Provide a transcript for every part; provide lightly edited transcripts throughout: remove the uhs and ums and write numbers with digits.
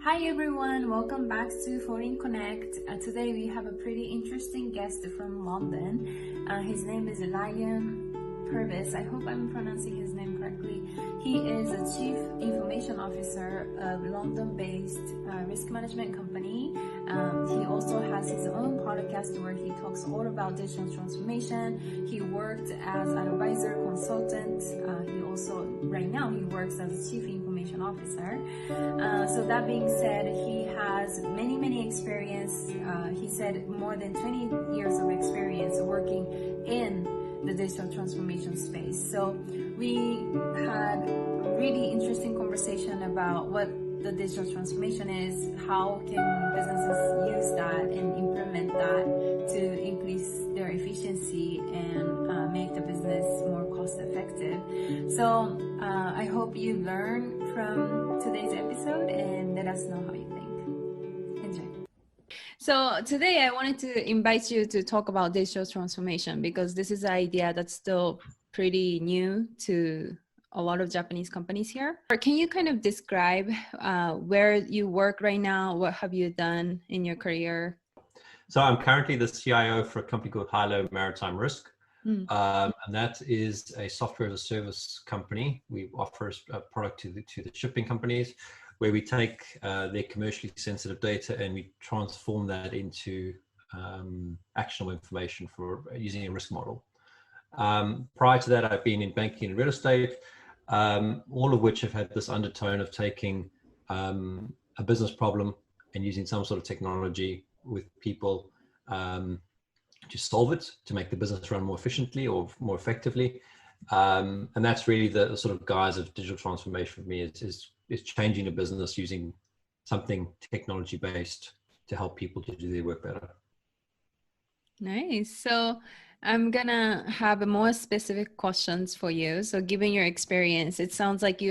Hi everyone, welcome back to Foreign Connect. Today we have a pretty interesting guest from London. His name is Lion Purvis. I hope I'm pronouncing his name correctly. He is a Chief Information Officer of London-based risk management company. He also has his own podcast where he talks all about digital transformation. He worked as an advisor consultant. Right now he works as a Chief Information Officer. So that being said, he has many experience. He said more than 20 years of experience working in the digital transformation space. So we had a really interesting conversation about what the digital transformation is, how can businesses use that and implement that to increase their efficiency and make the business more cost effective. So I hope you learn from today's episode and let us know how you think. Enjoy. So today I wanted to invite you to talk about digital transformation because this is an idea that's still pretty new to a lot of Japanese companies here. Can you kind of describe where you work right now? What have you done in your career? So I'm currently the CIO for a company called Hilo Maritime Risk. And that is a software as a service company. We offer a product to the shipping companies where we take their commercially sensitive data and we transform that into actionable information for using a risk model. Prior to that, I've been in banking and real estate, all of which have had this undertone of taking a business problem and using some sort of technology with people to solve it, to make the business run more efficiently or more effectively. And that's really the sort of guise of digital transformation for me is changing a business using something technology based to help people to do their work better. Nice. So I'm gonna have more specific questions for you. So given your experience, it sounds like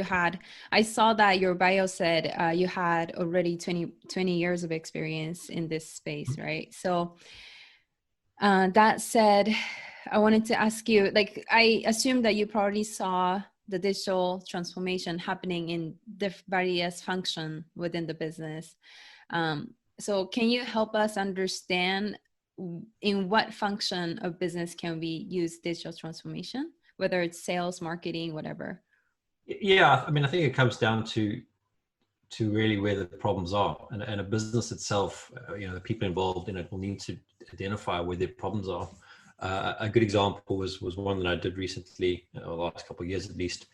I saw that your bio said you had already 20 years of experience in this space, right? So that said, I wanted to ask you, like, I assume that you probably saw the digital transformation happening in the various functions within the business. So can you help us understand in what function of business can we use digital transformation, whether it's sales, marketing, whatever? Yeah, I mean, I think it comes down to really where the problems are, and a business itself, the people involved in it will need to identify where their problems are. A good example was one that I did recently, the last couple of years at least,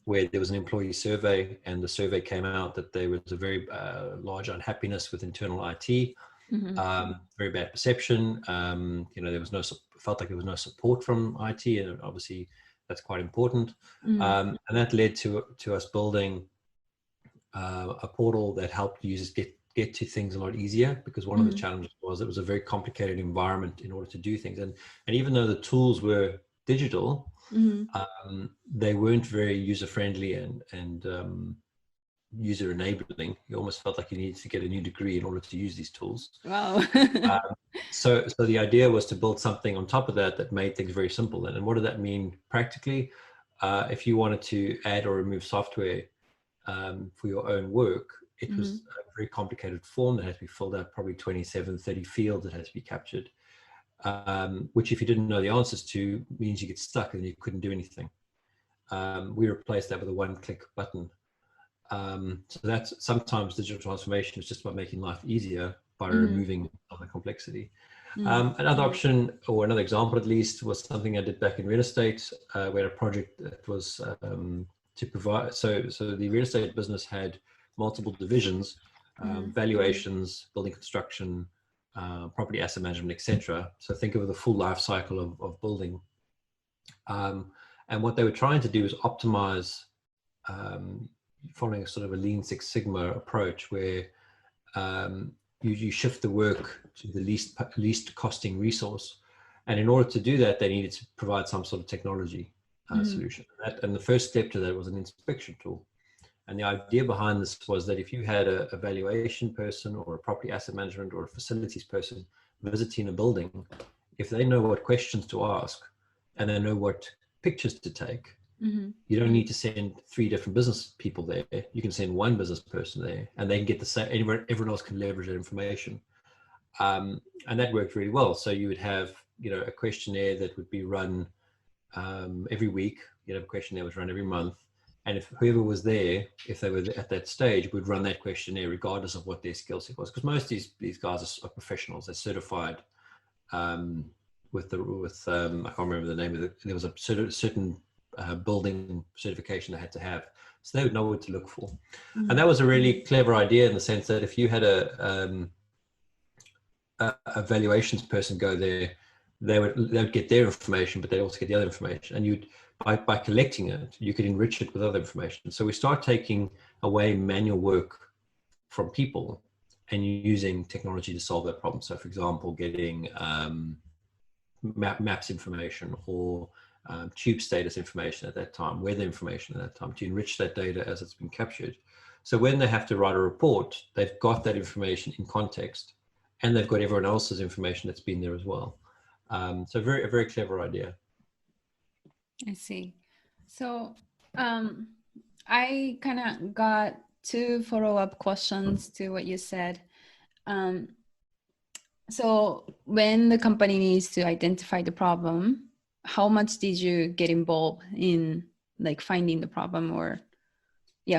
where there was an employee survey, and the survey came out that there was a very large unhappiness with internal IT. Very bad perception. There was felt like there was no support from IT, and obviously that's quite important. And that led to us building a portal that helped users get to things a lot easier, because one of the challenges was it was a very complicated environment in order to do things, and even though the tools were digital, they weren't very user friendly and user enabling. You almost felt like you needed to get a new degree in order to use these tools. Wow. So the idea was to build something on top of that made things very simple. And what did that mean practically? If you wanted to add or remove software for your own work, it was a very complicated form that had to be filled out, probably 27-30 fields that had to be captured, which if you didn't know the answers to means you get stuck and you couldn't do anything. We replaced that with a one-click button. So that's sometimes digital transformation is just about making life easier by removing all the complexity. Another option, or another example at least, was something I did back in real estate. We had a project that was to provide, so the real estate business had multiple divisions, valuations, building construction, property asset management, etc. So think of the full life cycle of building. And what they were trying to do is optimize, following a sort of a Lean Six Sigma approach, where you shift the work to the least costing resource. And in order to do that, they needed to provide some sort of technology solution. And the first step to that was an inspection tool. And the idea behind this was that if you had a valuation person or a property asset management or a facilities person visiting a building, if they know what questions to ask and they know what pictures to take, Mm-hmm. You don't need to send 3 different business people there. You can send 1 business person there, and they can get the same. Everyone else can leverage that information, and that worked really well. So you would have, a questionnaire that would be run every week. You'd have a questionnaire that was run every month, and if whoever was there, if they were at that stage, would run that questionnaire regardless of what their skill set was, because most of these guys are professionals. They're certified. With I can't remember the name of it. There was a certain building certification they had to have, so they would know what to look for. Mm-hmm. And that was a really clever idea in the sense that if you had a valuations person go there, they would get their information, but they'd also get the other information, and by collecting it, you could enrich it with other information. So we start taking away manual work from people and using technology to solve that problem. So for example, getting maps information, or tube status information at that time, weather information at that time, to enrich that data as it's been captured. So when they have to write a report, they've got that information in context, and they've got everyone else's information that's been there as well. So a very clever idea. I see. So I kind of got 2 follow-up questions to what you said. So when the company needs to identify the problem, how much did you get involved in like finding the problem, or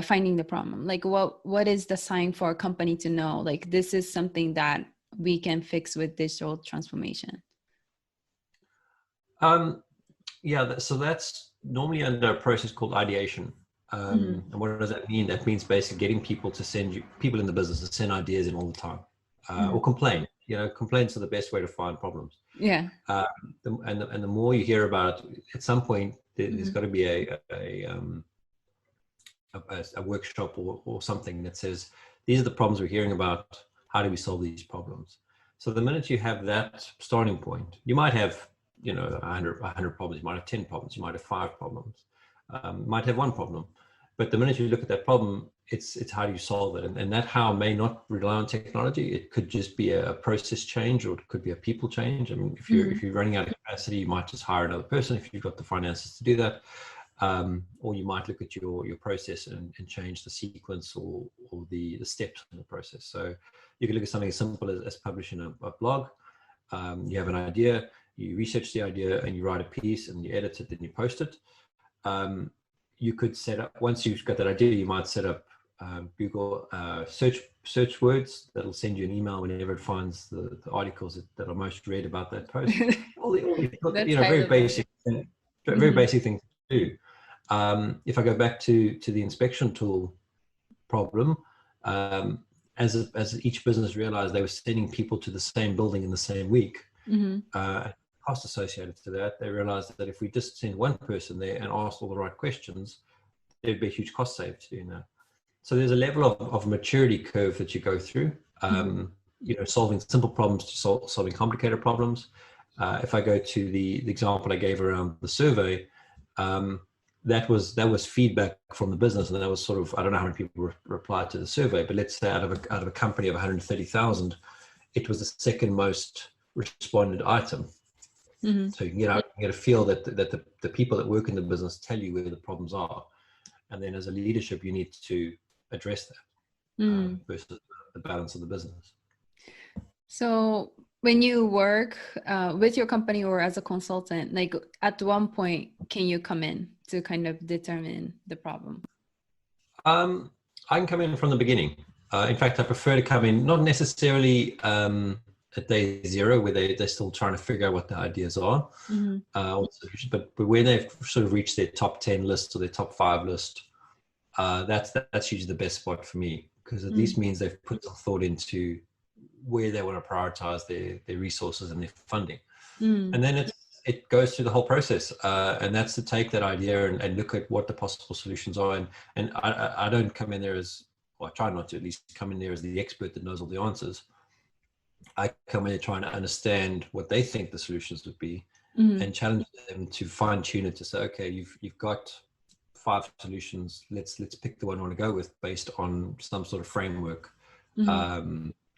finding the problem? Like what is the sign for a company to know, like, this is something that we can fix with digital transformation? So that's normally under a process called ideation. And what does that mean? That means basically getting people in the business to send ideas in all the time, or complain. Complaints are the best way to find problems. Yeah. And the more you hear about it, at some point there's got to be a workshop or something that says, these are the problems we're hearing about. How do we solve these problems? So the minute you have that starting point, you might have 100 problems, you might have 10 problems, you might have 5 problems, might have 1 problem. But the minute you look at that problem, it's how do you solve it? And that how may not rely on technology. It could just be a process change, or it could be a people change. I mean, if you're running out of capacity, you might just hire another person if you've got the finances to do that. Or you might look at your process and change the sequence or the steps in the process. So you can look at something as simple as publishing a blog. You have an idea, you research the idea, and you write a piece, and you edit it, and you post it. You could set up, once you've got that idea, you might set up Google search words that'll send you an email whenever it finds the articles that are most read about that post. all the very basic things to do. If I go back to the inspection tool problem, as each business realized they were sending people to the same building in the same week, cost associated to that, they realized that if we just send 1 person there and asked all the right questions, there'd be a huge cost save to doing that. So there's a level of maturity curve that you go through, solving simple problems to solving complicated problems. If I go to the example I gave around the survey, that was feedback from the business, and that was sort of, I don't know how many people replied to the survey, but let's say out of a company of 130,000, it was the second most responded item. So you can get a feel that the people that work in the business tell you where the problems are, and then as a leadership you need to address that versus the balance of the business. So when you work with your company or as a consultant, like at one point, can you come in to kind of determine the problem? I can come in from the beginning. In fact, I prefer to come in, not necessarily at day 0, where they're still trying to figure out what the ideas are, but when they've sort of reached their top 10 list or their top 5 list, that's usually the best spot for me, because at least means they've put some thought into where they want to prioritize their resources and their funding. And then it goes through the whole process, and that's to take that idea and look at what the possible solutions are. And I don't come in there as, well, I try not to at least come in there as the expert that knows all the answers. I come in there trying to understand what they think the solutions would be, and challenge them to fine tune it to say, okay, you've got 5 solutions. Let's pick the one I want to go with based on some sort of framework.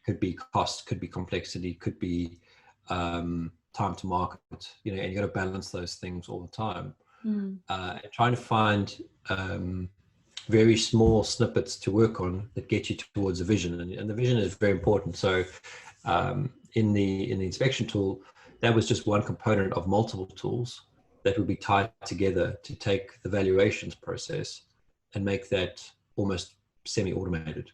Could be cost, could be complexity, could be time to market, and you got to balance those things all the time. and trying to find very small snippets to work on that get you towards a vision, and the vision is very important. So in the inspection tool, that was just one component of multiple tools that would be tied together to take the valuations process and make that almost semi-automated.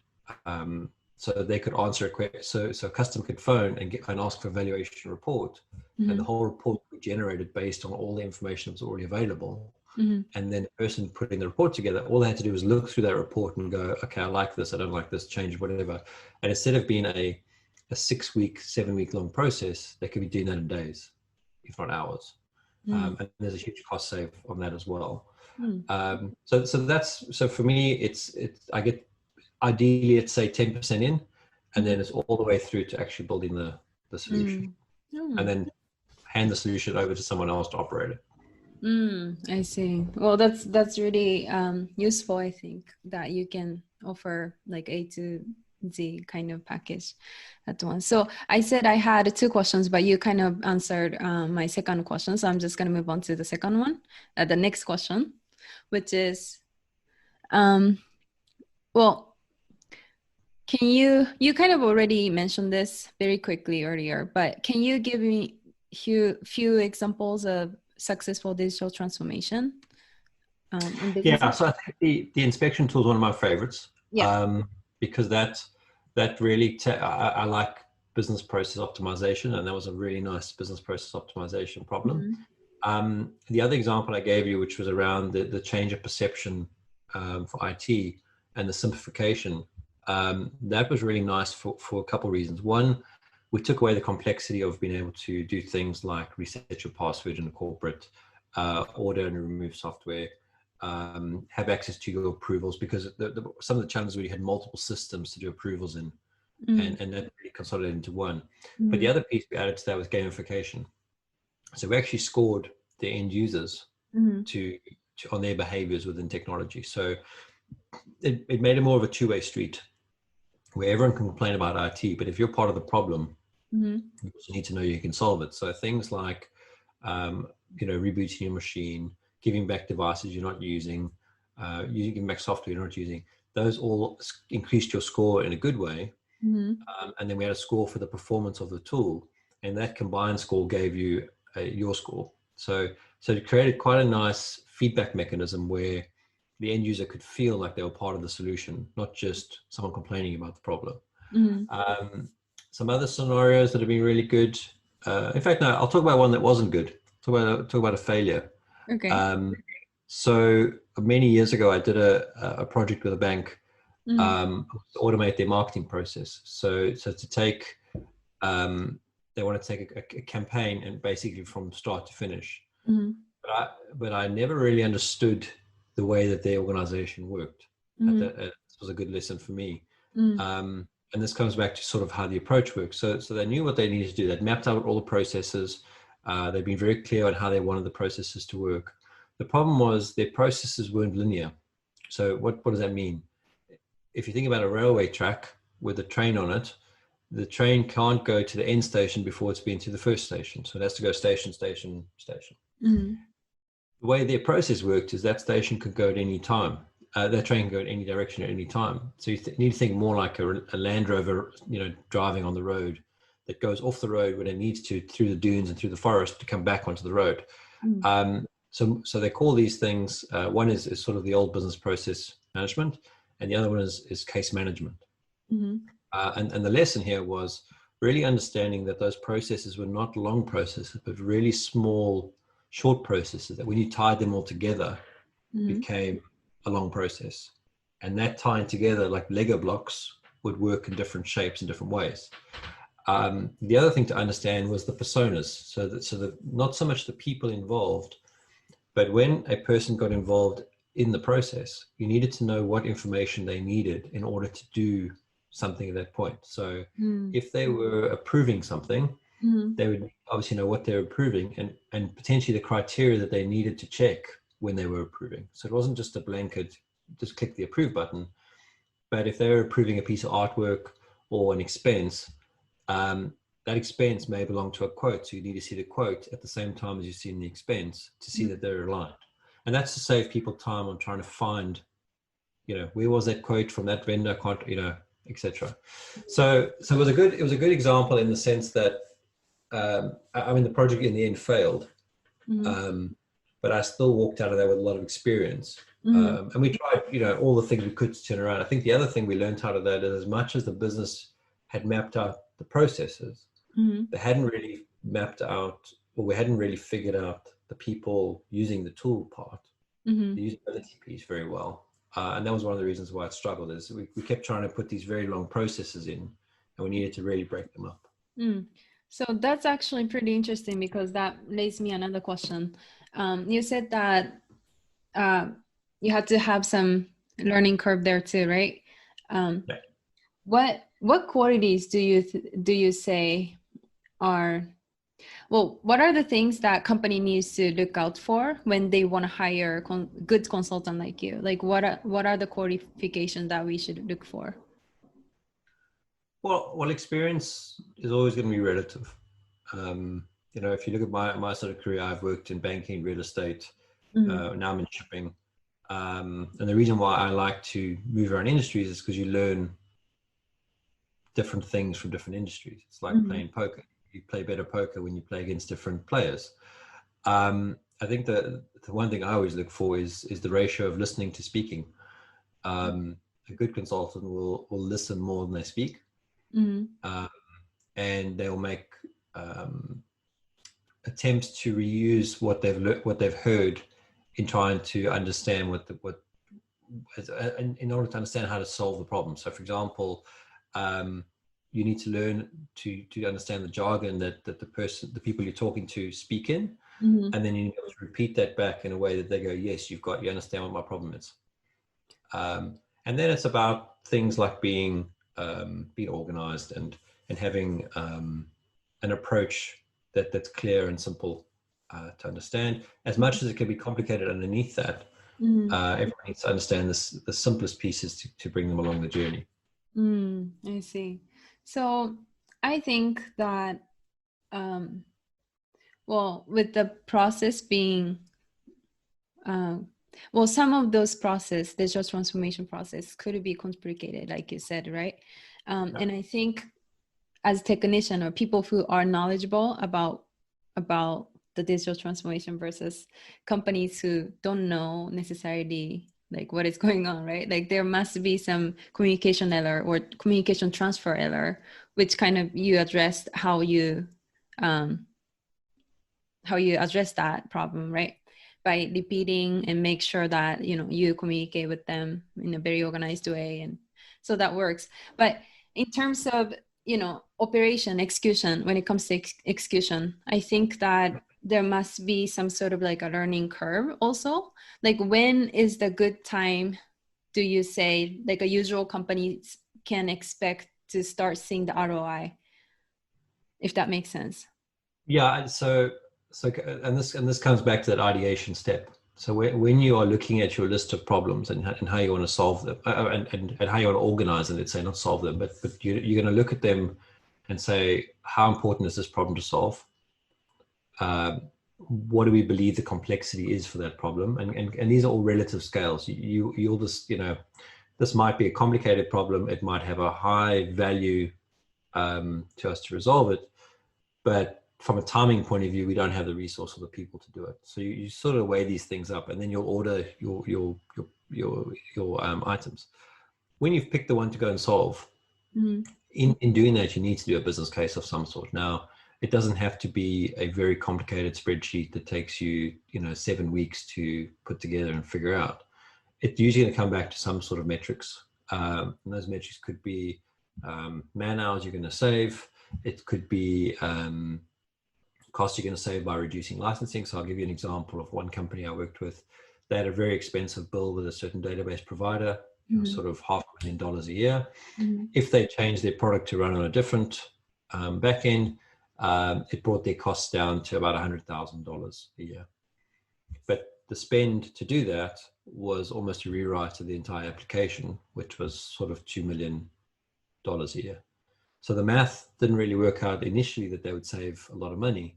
So they could answer a question. So a customer could phone and ask for a valuation report, and the whole report would be generated based on all the information that was already available. And then the person putting the report together, all they had to do was look through that report and go, okay, I like this, I don't like this, change whatever. And instead of being a 6-week, 7-week long process, they could be doing that in days, if not hours. And there's a huge cost save on that as well. So for me, it's I get ideally it's say 10% in, and then it's all the way through to actually building the solution, and then hand the solution over to someone else to operate it. I see. Well, that's really useful. I think that you can offer like A to Z kind of package at once. So I said I had 2 questions, but you kind of answered my second question. So I'm just going to move on to the second one, the next question, which is, well, can you kind of already mentioned this very quickly earlier, but can you give me few examples of successful digital transformation in business? Yeah, so I think the inspection tool is one of my favorites. Because that really I like business process optimization, and that was a really nice business process optimization problem. The other example I gave you, which was around the change of perception for IT and the simplification, that was really nice for a couple of reasons. One, we took away the complexity of being able to do things like reset your password in a corporate, order and remove software, have access to your approvals, because some of the challenges we had multiple systems to do approvals in, and that really consolidated into one. But the other piece we added to that was gamification. So we actually scored the end users to on their behaviors within technology. So it made it more of a two-way street where everyone can complain about IT, but if you're part of the problem, you also need to know you can solve it. So things like, rebooting your machine, giving back devices you're not using, giving back software you're not using, those all increased your score in a good way. And then we had a score for the performance of the tool, and that combined score gave you your score. So it created quite a nice feedback mechanism where the end user could feel like they were part of the solution, not just someone complaining about the problem. Some other scenarios that have been really good. In fact, no, I'll talk about one that wasn't good. Talk about a failure. Okay. So many years ago, I did a project with a bank to automate their marketing process. So to take, they want to take a campaign and basically from start to finish. But I never really understood the way that their organization worked. This was a good lesson for me. And this comes back to sort of how the approach works. So they knew what they needed to do. They'd mapped out all the processes. They'd been very clear on how they wanted the processes to work. The problem was their processes weren't linear. So what does that mean? If you think about a railway track with a train on it, the train can't go to the end station before it's been to the first station. So it has to go station, station, station. The way their process worked is that station could go at any time. That train can go in any direction at any time. So you need to think more like a Land Rover, driving on the road, that goes off the road when it needs to, through the dunes and through the forest, to come back onto the road. So they call these things, one is sort of the old business process management, and the other one is case management. And the lesson here was really understanding that those processes were not long processes, but really small, short processes that when you tied them all together, became a long process. And that tying together like Lego blocks would work in different shapes and different ways. The other thing to understand was the personas. So that not so much the people involved, but when a person got involved in the process, you needed to know what information they needed in order to do something at that point. So if they were approving something, they would obviously know what they're approving and potentially the criteria that they needed to check when they were approving. So it wasn't just a blanket, just click the approve button. But if they were approving a piece of artwork or an expense, that expense may belong to a quote. So you need to see the quote at the same time as you've seen the expense to see that they're aligned. And that's to save people time on trying to find, where was that quote from that vendor, etc. So it was a good example in the sense that, I mean, the project in the end failed, but I still walked out of there with a lot of experience. And we tried, all the things we could to turn around. I think the other thing we learned out of that is, as much as the business had mapped out the processes, they hadn't really mapped out, or we hadn't really figured out the people using the tool part, the usability piece very well. And that was one of the reasons why it struggled, is we kept trying to put these very long processes in, and we needed to really break them up. So that's actually pretty interesting, because that raised me another question. You said that you had to have some learning curve there too, right? Yeah. What qualities do you say are, well, what are the things that company needs to look out for when they want to hire good consultant like you? Like what are the qualifications that we should look for? Well, experience is always going to be relative. If you look at my sort of career, I've worked in banking, real estate, now I'm in shipping. And the reason why I like to move around industries is because you learn different things from different industries. It's like playing poker. You play better poker when you play against different players. I think the one thing I always look for is the ratio of listening to speaking. A good consultant will listen more than they speak. And they'll make attempts to reuse what they've heard in trying to understand in order to understand how to solve the problem. So, for example, you need to learn to understand the jargon that the people you're talking to speak in, and then you need to repeat that back in a way that they go, yes, you understand what my problem is. And then it's about things like being organized and having an approach that's clear and simple to understand. As much as it can be complicated underneath that, everyone needs to understand the simplest pieces to bring them along the journey. I see. So I think that, with the process being, some of those digital transformation process could be complicated, like you said, right? And I think as technician or people who are knowledgeable about the digital transformation versus companies who don't know necessarily like what is going on, right? Like there must be some communication error or communication transfer error, which kind of you addressed how you address that problem, right? By repeating and make sure that, you communicate with them in a very organized way. And so that works. But in terms of, operation execution, when it comes to execution, I think that there must be some sort of like a learning curve also. Like when is the good time, do you say, like a usual company can expect to start seeing the ROI, if that makes sense? Yeah. So this comes back to that ideation step. So when you are looking at your list of problems and how you want to solve them, and how you want to organize them, let's say, not solve them, but you're going to look at them and say, how important is this problem to solve? What do we believe the complexity is for that problem? And these are all relative scales. You'll just, this might be a complicated problem. It might have a high value to us to resolve it, but from a timing point of view, we don't have the resource or the people to do it. So you sort of weigh these things up, and then you'll order your items. When you've picked the one to go and solve, in doing that, you need to do a business case of some sort. Now, it doesn't have to be a very complicated spreadsheet that takes you, 7 weeks to put together and figure out. It's usually going to come back to some sort of metrics. And those metrics could be man hours you're going to save. It could be costs you're going to save by reducing licensing. So I'll give you an example of one company I worked with. They had a very expensive bill with a certain database provider, sort of $500,000 a year. If they changed their product to run on a different back end, it brought their costs down to about $100,000 a year. But the spend to do that was almost a rewrite of the entire application, which was sort of $2 million a year. So the math didn't really work out initially that they would save a lot of money.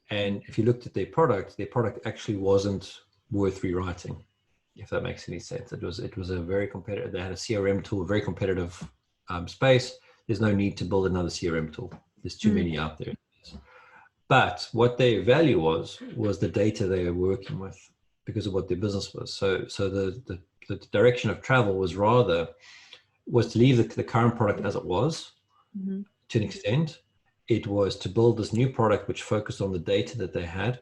And if you looked at their product actually wasn't worth rewriting, if that makes any sense. It was a very competitive, they had a CRM tool, very competitive space. There's no need to build another CRM tool. There's too many out there. But what their value was the data they were working with because of what their business was. So the direction of travel was to leave the current product as it was to an extent. It was to build this new product which focused on the data that they had.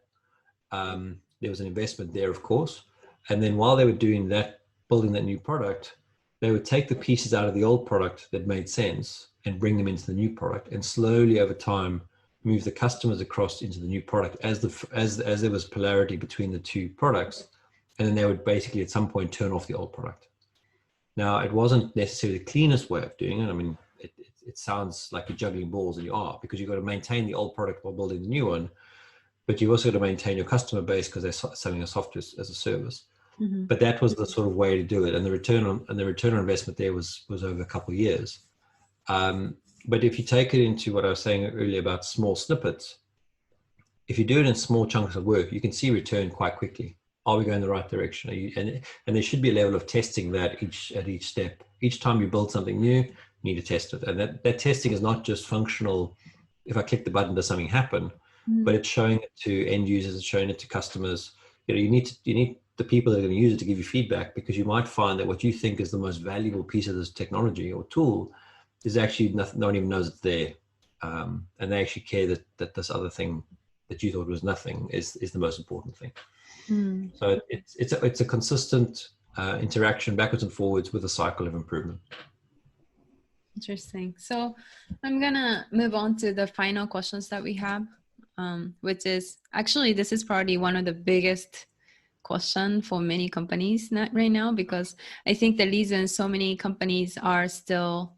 There was an investment there, of course. And then while they were doing that, building that new product, they would take the pieces out of the old product that made sense and bring them into the new product, and slowly over time move the customers across into the new product as there was polarity between the two products. And then they would basically at some point turn off the old product. Now, it wasn't necessarily the cleanest way of doing it. I mean, it sounds like you're juggling balls, and you are, because you've got to maintain the old product while building the new one, but you've also got to maintain your customer base because they're selling a software as a service. But that was the sort of way to do it, and the return on investment there was over a couple of years. But if you take it into what I was saying earlier about small snippets, if you do it in small chunks of work, you can see return quite quickly. Are we going in the right direction? And there should be a level of testing that at each step. Each time you build something new, you need to test it. And that testing is not just functional. If I click the button, does something happen? But it's showing it to end users, it's showing it to customers. You need the people that are going to use it to give you feedback, because you might find that what you think is the most valuable piece of this technology or tool is actually nothing, no one even knows it's there. And they actually care that this other thing that you thought was nothing is the most important thing. So it's a consistent interaction backwards and forwards with a cycle of improvement. Interesting. So I'm gonna move on to the final questions that we have, which is actually, this is probably one of the biggest question for many companies right now, because I think the reason so many companies are still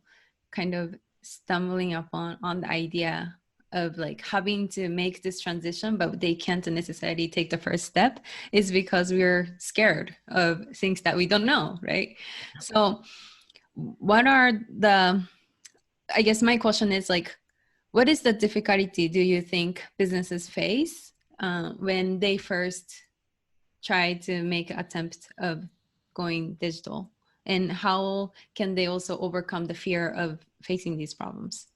kind of stumbling upon the idea of like having to make this transition, but they can't necessarily take the first step, is because we're scared of things that we don't know, right? So what are I guess my question is like, what is the difficulty do you think businesses face when they first try to make an attempt of going digital, and how can they also overcome the fear of facing these problems?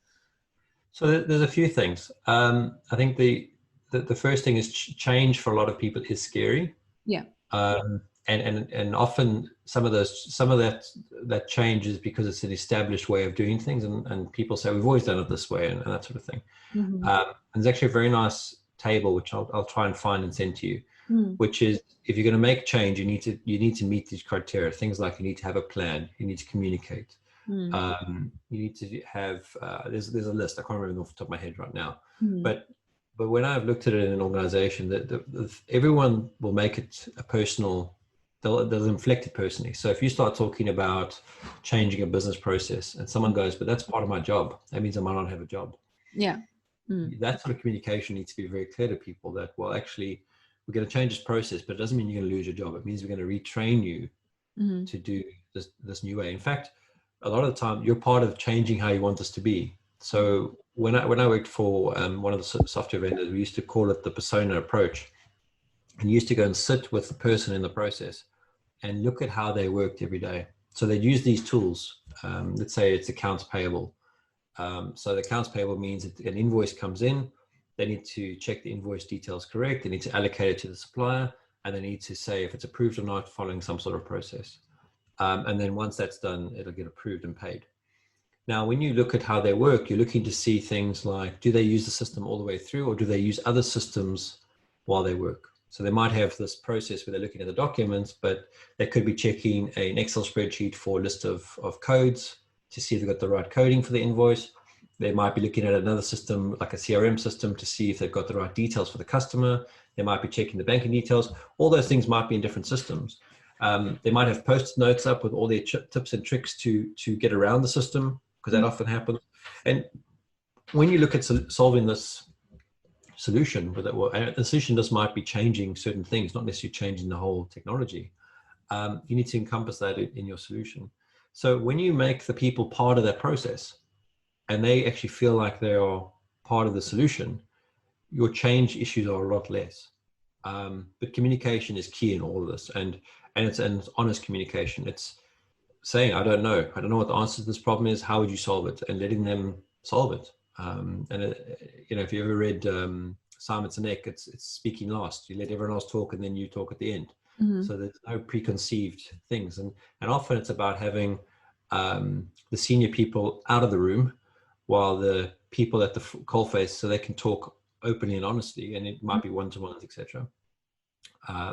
So there's a few things. I think the first thing is change for a lot of people is scary. Yeah. And often some of that change is because it's an established way of doing things, and people say we've always done it this way, and that sort of thing. And there's actually a very nice table which I'll try and find and send to you, which is, if you're going to make change, you need to meet these criteria. Things like you need to have a plan, you need to communicate, you need to have there's a list. I can't remember off the top of my head right now, but when I've looked at it in an organization, that everyone will make it a personal. They'll inflect it personally. So if you start talking about changing a business process and someone goes, but that's part of my job, that means I might not have a job. Yeah. That sort of communication needs to be very clear to people that, well, actually, we're going to change this process, but it doesn't mean you're going to lose your job. It means we're going to retrain you to do this new way. In fact, a lot of the time, you're part of changing how you want this to be. So when I worked for one of the software vendors, we used to call it the persona approach, and used to go and sit with the person in the process and look at how they worked every day. So they'd use these tools. Let's say it's accounts payable. So the accounts payable means that an invoice comes in, they need to check the invoice details correct, they need to allocate it to the supplier, and they need to say if it's approved or not following some sort of process. And then once that's done, it'll get approved and paid. Now, when you look at how they work, you're looking to see things like, do they use the system all the way through, or do they use other systems while they work? So they might have this process where they're looking at the documents, but they could be checking an Excel spreadsheet for a list of codes to see if they've got the right coding for the invoice. They might be looking at another system, like a CRM system, to see if they've got the right details for the customer. They might be checking the banking details. All those things might be in different systems. They might have post-it notes up with all their tips and tricks to get around the system, because that often happens. And when you look at solving this solution, the solution just might be changing certain things, not necessarily changing the whole technology. You need to encompass that in your solution. So when you make the people part of that process, and they actually feel like they are part of the solution, your change issues are a lot less. But communication is key in all of this, and it's honest communication. It's saying, I don't know what the answer to this problem is. How would you solve it? And letting them solve it. If you ever read Simon Sinek, it's speaking last. You let everyone else talk, and then you talk at the end. Mm-hmm. So there's no preconceived things, and often it's about having the senior people out of the room while the people at the coalface, so they can talk openly and honestly, and it might be one-to-ones, etc.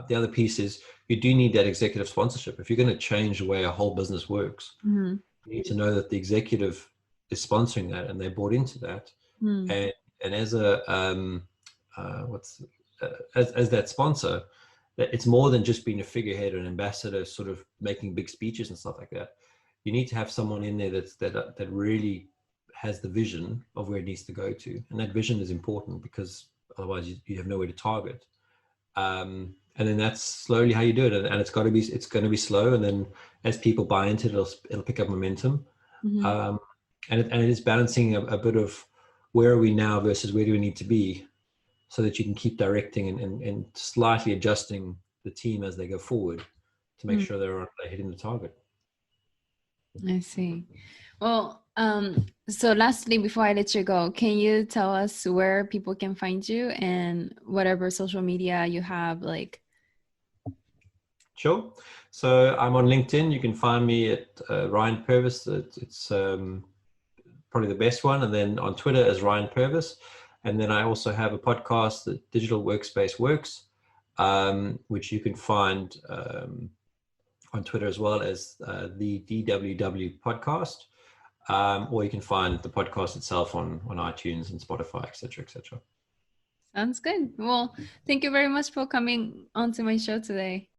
The other piece is you do need that executive sponsorship. If you're going to change the way a whole business works, you need to know that the executive is sponsoring that and they're bought into that. And as a as that sponsor, it's more than just being a figurehead or an ambassador, sort of making big speeches and stuff like that. You need to have someone in there that really has the vision of where it needs to go to, and that vision is important because otherwise you have nowhere to target. And then that's slowly how you do it, and it's going to be slow, and then as people buy into it, it'll pick up momentum. And it is balancing a bit of where are we now versus where do we need to be, so that you can keep directing and slightly adjusting the team as they go forward to make sure they're hitting the target. I see. Well, so lastly, before I let you go, can you tell us where people can find you and whatever social media you have, like? Sure. So I'm on LinkedIn. You can find me at Ryan Purvis. It's probably the best one. And then on Twitter as Ryan Purvis. And then I also have a podcast, the Digital Workspace Works, which you can find on Twitter as well as the DWW podcast. Or you can find the podcast itself on iTunes and Spotify, etc., etc. Sounds good. Well, thank you very much for coming onto my show today.